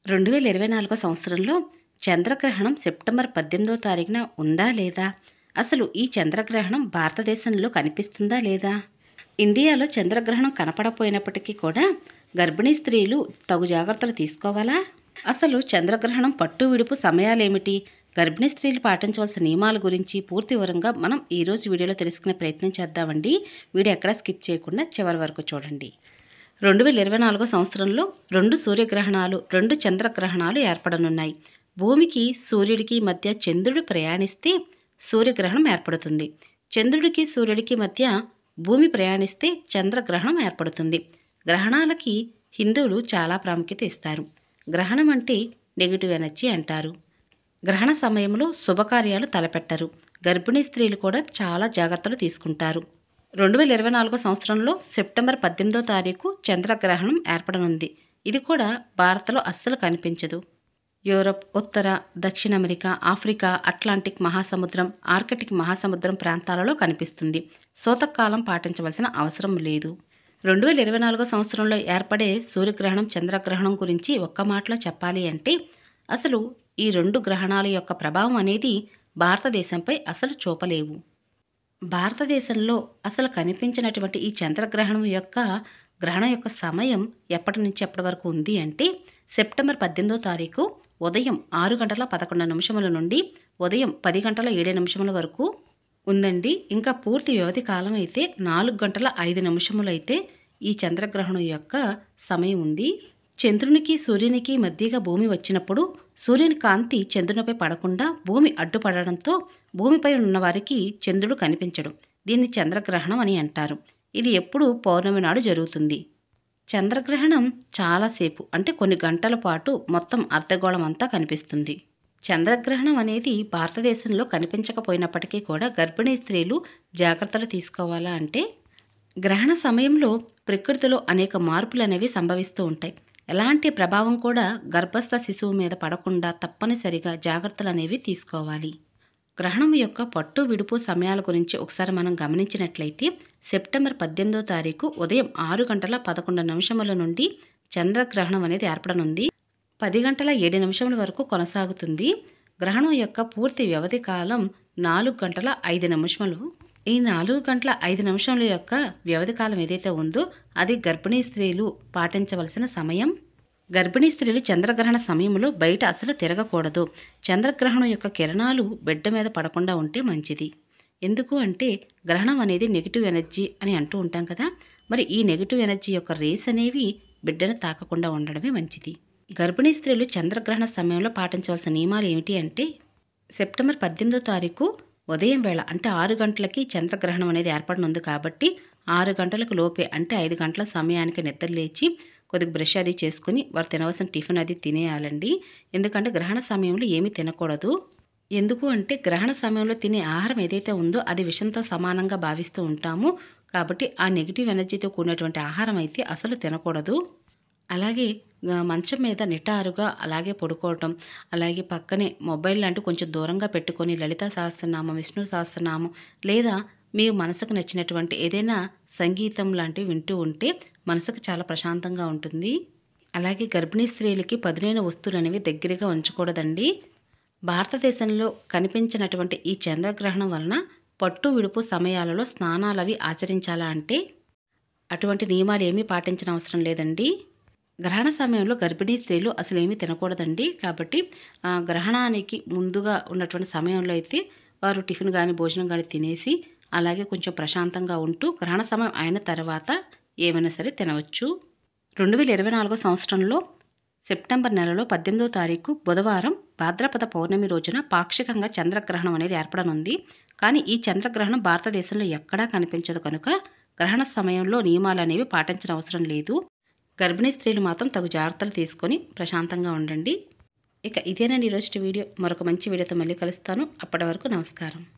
2024 సంవత్సరంలో చంద్రగ్రహణం సెప్టెంబర్ 18వ తారీఖున ఉందా లేదా? అసలు ఈ చంద్రగ్రహణం భారతదేశంలో కనిపిస్తుందా లేదా? ఇండియాలో చంద్రగ్రహణం కనపడపోయినప్పటికీ కూడా గర్భిణీ స్త్రీలు తగు జాగ్రత్తలు తీసుకోవాలా? అసలు చంద్రగ్రహణం పట్టు విడుపు సమయాలేమిటి? గర్భిణీ స్త్రీలు పాటించవలసిన నియమాల గురించి పూర్తి వివరంగా మనం ఈరోజు వీడియోలో తెలుసుకునే ప్రయత్నం చేద్దామండి. వీడియో ఎక్కడా స్కిప్ చేయకుండా చివరి వరకు చూడండి. 2024 సంవత్సరంలో 2 సూర్యగ్రహణాలు 2 చంద్రగ్రహణాలు ఏర్పడనున్నాయి. భూమికి సూర్యుడికి మధ్య చంద్రుడు ప్రయాణిస్తే సూర్యగ్రహణం ఏర్పడుతుంది. చంద్రుడికి సూర్యుడికి మధ్య భూమి ప్రయాణిస్తే చంద్రగ్రహణం ఏర్పడుతుంది. గ్రహణాలకి హిందువులు చాలా ప్రాముఖ్యత ఇస్తారు. గ్రహణం అంటే నెగిటివ్ ఎనర్జీ అంటారు. గ్రహణ సమయంలో శుభకార్యాలు తలపెట్టరు. గర్భిణీ స్త్రీలు కూడా చాలా జాగ్రత్తలు తీసుకుంటారు. 2024 సంవత్సరంలో సెప్టెంబర్ 18వ తారీఖు చంద్రగ్రహణం ఏర్పడనుంది. ఇది కూడా భారత్లో అస్సలు కనిపించదు. యూరప్, ఉత్తర, దక్షిణ అమెరికా, ఆఫ్రికా, అట్లాంటిక్ మహాసముద్రం, ఆర్కిటిక్ మహాసముద్రం ప్రాంతాలలో కనిపిస్తుంది. సూతకాలం పాటించవలసిన అవసరం లేదు. 2024 సంవత్సరంలో ఏర్పడే సూర్యగ్రహణం, చంద్రగ్రహణం గురించి ఒక్క మాటలో చెప్పాలి అంటే అసలు ఈ 2 గ్రహణాల యొక్క ప్రభావం అనేది భారతదేశంపై అసలు చూపలేవు. భారతదేశంలో అసలు కనిపించినటువంటి ఈ చంద్రగ్రహణం యొక్క సమయం ఎప్పటి నుంచి ఎప్పటి వరకు ఉంది అంటే సెప్టెంబర్ 18వ తారీఖు ఉదయం 6:11 నుండి ఉదయం 10:07 వరకు ఉందండి. ఇంకా పూర్తి వ్యవధి కాలం అయితే 4:05 అయితే ఈ చంద్రగ్రహణం యొక్క సమయం ఉంది. చంద్రునికి సూర్యునికి మధ్యగా భూమి వచ్చినప్పుడు సూర్యుని కాంతి చంద్రునిపై పడకుండా భూమి అడ్డుపడడంతో భూమిపై ఉన్న వారికి చంద్రుడు కనిపించడు. దీన్ని చంద్రగ్రహణం అని అంటారు. ఇది ఎప్పుడు పౌర్ణమి నాడు జరుగుతుంది. చంద్రగ్రహణం చాలాసేపు అంటే కొన్ని గంటల పాటు మొత్తం అర్ధగోళం అంతా కనిపిస్తుంది. చంద్రగ్రహణం అనేది భారతదేశంలో కనిపించకపోయినప్పటికీ కూడా గర్భిణీ స్త్రీలు జాగ్రత్తలు తీసుకోవాలా అంటే గ్రహణ సమయంలో ప్రకృతిలో అనేక మార్పులు అనేవి సంభవిస్తూ ఉంటాయి. ఎలాంటి ప్రభావం కూడా గర్భస్థ శిశువు మీద పడకుండా తప్పనిసరిగా జాగ్రత్తలు అనేవి తీసుకోవాలి. గ్రహణం యొక్క పట్టు విడుపు సమయాల గురించి ఒకసారి మనం గమనించినట్లయితే సెప్టెంబర్ 18వ తారీఖు ఉదయం 6:11 నుండి చంద్రగ్రహణం అనేది ఏర్పడనుంది. 10:07 వరకు కొనసాగుతుంది. గ్రహణం యొక్క పూర్తి వ్యవధి కాలం 4:05. ఈ 4:05 యొక్క వ్యవధి కాలం ఏదైతే ఉందో అది గర్భిణీ స్త్రీలు పాటించవలసిన సమయం. గర్భిణీ స్త్రీలు చంద్రగ్రహణ సమయంలో బయట అసలు తిరగకూడదు. చంద్రగ్రహణం యొక్క కిరణాలు బిడ్డ మీద పడకుండా ఉంటే మంచిది. ఎందుకు అంటే గ్రహణం అనేది నెగిటివ్ ఎనర్జీ అని అంటూ ఉంటాం కదా. మరి ఈ నెగిటివ్ ఎనర్జీ యొక్క రేస్ అనేవి బిడ్డను తాకకుండా ఉండడమే మంచిది. గర్భిణీ స్త్రీలు చంద్రగ్రహణ సమయంలో పాటించవలసిన నియమాలు ఏమిటి అంటే సెప్టెంబర్ 18వ తారీఖు ఉదయం వేళ అంటే 6 గంటలకి చంద్రగ్రహణం అనేది ఏర్పడనుంది కాబట్టి 6 గంటలకు లోపే అంటే 5 గంటల సమయానికి నిద్ర లేచి కొద్దిగా బ్రష్ అది చేసుకుని వారు తినవలసిన టిఫిన్ అది తినేయాలండి. ఎందుకంటే గ్రహణ సమయంలో ఏమీ తినకూడదు. ఎందుకు అంటే గ్రహణ సమయంలో తినే ఆహారం ఏదైతే ఉందో అది విషంతో సమానంగా భావిస్తూ ఉంటాము. కాబట్టి ఆ నెగిటివ్ ఎనర్జీతో కూడినటువంటి ఆహారం అయితే అసలు తినకూడదు. అలాగే మంచం మీద నిటారుగా అలాగే పడుకోవటం, అలాగే పక్కనే మొబైల్ లాంటి కొంచెం దూరంగా పెట్టుకొని లలితా సహస్రనామం, విష్ణు సహస్రనామం లేదా మీ మనసుకు నచ్చినటువంటి ఏదైనా సంగీతం లాంటివి వింటూ ఉంటే మనసుకు చాలా ప్రశాంతంగా ఉంటుంది. అలాగే గర్భిణీ స్త్రీలకి పదునైన వస్తువులు అనేవి దగ్గరగా ఉంచకూడదండి. భారతదేశంలో కనిపించినటువంటి ఈ చంద్రగ్రహణం వలన పట్టు విడుపు సమయాలలో స్నానాలు అవి ఆచరించాలా అంటే అటువంటి నియమాలు ఏమీ పాటించిన అవసరం లేదండి. గ్రహణ సమయంలో గర్భిణీ స్త్రీలు అసలు ఏమీ తినకూడదండి. కాబట్టి గ్రహణానికి ముందుగా ఉన్నటువంటి సమయంలో అయితే వారు టిఫిన్ కానీ భోజనం కానీ తినేసి అలాగే కొంచెం ప్రశాంతంగా ఉంటూ గ్రహణ సమయం అయిన తర్వాత ఏమైనా సరే తినవచ్చు. 2024 సంవత్సరంలో సెప్టెంబర్ నెలలో 18వ తారీఖు బుధవారం భాద్రపద పౌర్ణమి రోజున పాక్షికంగా చంద్రగ్రహణం అనేది ఏర్పడనుంది. కానీ ఈ చంద్రగ్రహణం భారతదేశంలో ఎక్కడా కనిపించదు కనుక గ్రహణ సమయంలో నియమాలు అనేవి పాటించిన అవసరం లేదు. గర్భిణీ స్త్రీలు మాత్రం తగు జాగ్రత్తలు తీసుకొని ప్రశాంతంగా ఉండండి. ఇక ఇదేనండి ఈరోజు వీడియో. మరొక మంచి వీడియోతో మళ్ళీ కలుస్తాను. అప్పటి వరకు నమస్కారం.